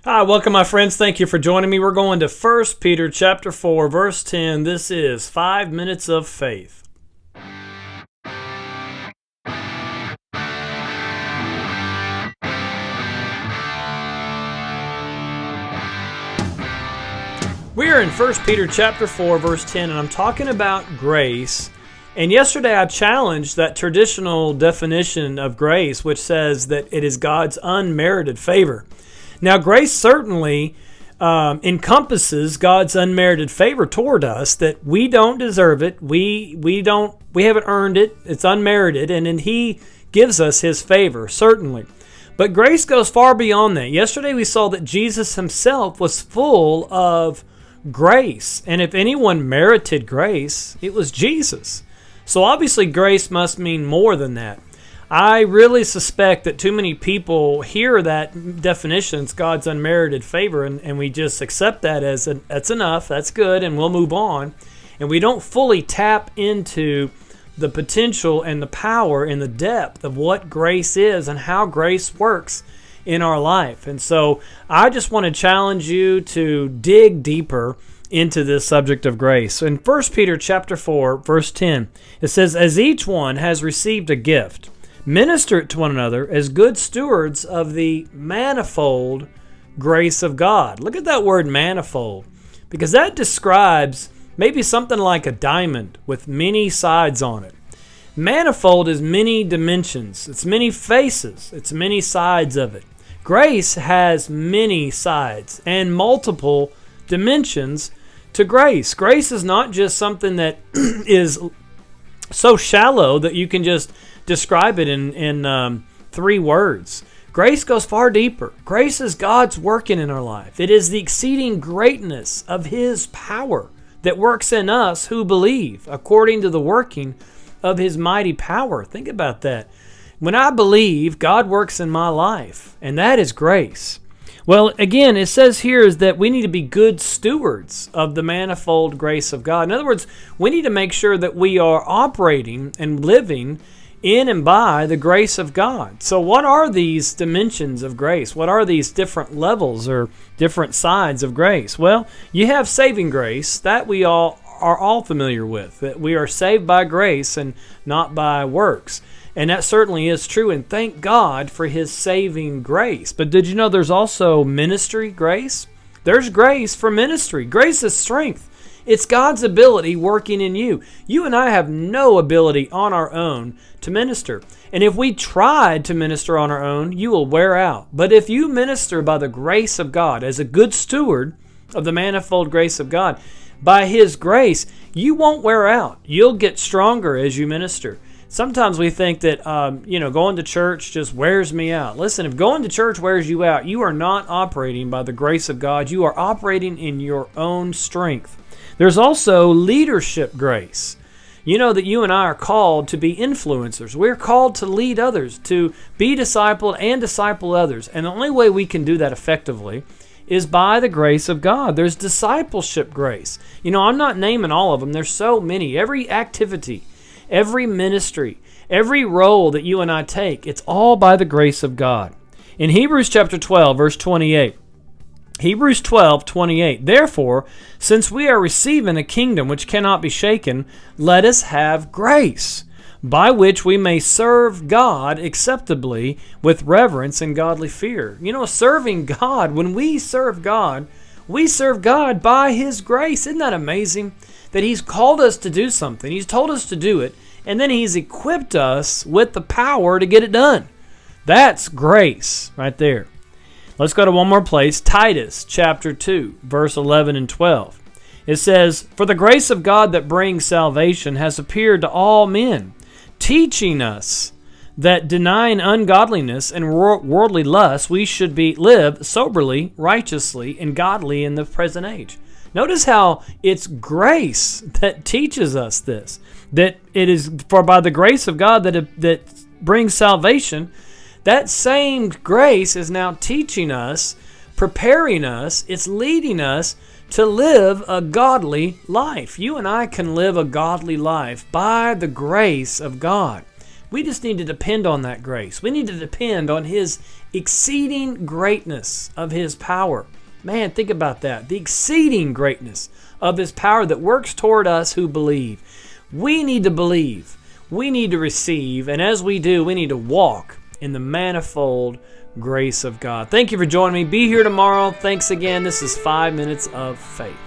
Hi, welcome my friends. Thank you for joining me. We're going to 1 Peter chapter 4, verse 10. This is 5 minutes of faith. We are in 1 Peter chapter 4, verse 10, and I'm talking about grace. And yesterday I challenged that traditional definition of grace, which says that it is God's unmerited favor. Now, grace certainly encompasses God's unmerited favor toward us, that we don't deserve it, we haven't earned it, it's unmerited, and then He gives us His favor, certainly. But grace goes far beyond that. Yesterday we saw that Jesus Himself was full of grace, and if anyone merited grace, it was Jesus. So obviously grace must mean more than that. I really suspect that too many people hear that definition, it's God's unmerited favor, and we just accept that as that's enough, that's good, and we'll move on. And we don't fully tap into the potential and the power and the depth of what grace is and how grace works in our life. And so I just want to challenge you to dig deeper into this subject of grace. So in 1 Peter chapter 4, verse 10, it says, "As each one has received a gift, minister it to one another as good stewards of the manifold grace of God." Look at that word manifold, because that describes maybe something like a diamond with many sides on it. Manifold is many dimensions. It's many faces. It's many sides of it. Grace has many sides and multiple dimensions to grace. Grace is not just something that is so shallow that you can just describe it in 3 words. Grace goes far deeper. Grace is God's working in our life. It is the exceeding greatness of His power that works in us who believe, according to the working of His mighty power. Think about that. When I believe, God works in my life, and that is grace. Well, again, it says here is that we need to be good stewards of the manifold grace of God. In other words, we need to make sure that we are operating and living in and by the grace of God. So what are these dimensions of grace? What are these different levels or different sides of grace? Well, you have saving grace, that we all are all familiar with, that we are saved by grace and not by works. And that certainly is true, and thank God for His saving grace. But did you know there's also ministry grace? There's grace for ministry. Grace is strength. It's God's ability working in you. You and I have no ability on our own to minister. And if we tried to minister on our own, you will wear out. But if you minister by the grace of God, as a good steward of the manifold grace of God, by His grace, you won't wear out. You'll get stronger as you minister. Sometimes we think that, going to church just wears me out. Listen, if going to church wears you out, you are not operating by the grace of God. You are operating in your own strength. There's also leadership grace. You know that you and I are called to be influencers. We're called to lead others, to be discipled and disciple others. And the only way we can do that effectively is by the grace of God. There's discipleship grace. I'm not naming all of them. There's so many. Every activity, every ministry, every role that you and I take, it's all by the grace of God. In Hebrews chapter 12, verse 28, Hebrews 12:28. "Therefore, since we are receiving a kingdom which cannot be shaken, let us have grace, by which we may serve God acceptably with reverence and godly fear." Serving God, when we serve God by His grace. Isn't that amazing? That He's called us to do something. He's told us to do it, and then He's equipped us with the power to get it done. That's grace right there. Let's go to one more place, Titus chapter 2, verse 11 and 12. It says, "For the grace of God that brings salvation has appeared to all men, teaching us that denying ungodliness and worldly lust, we should live soberly, righteously, and godly in the present age." Notice how it's grace that teaches us this, that it is for by the grace of God that brings salvation. That same grace is now teaching us, preparing us, it's leading us to live a godly life. You and I can live a godly life by the grace of God. We just need to depend on that grace. We need to depend on His exceeding greatness of His power. Man, think about that. The exceeding greatness of His power that works toward us who believe. We need to believe. We need to receive. And as we do, we need to walk in the manifold grace of God. Thank you for joining me. Be here tomorrow. Thanks again. This is 5 Minutes of Faith.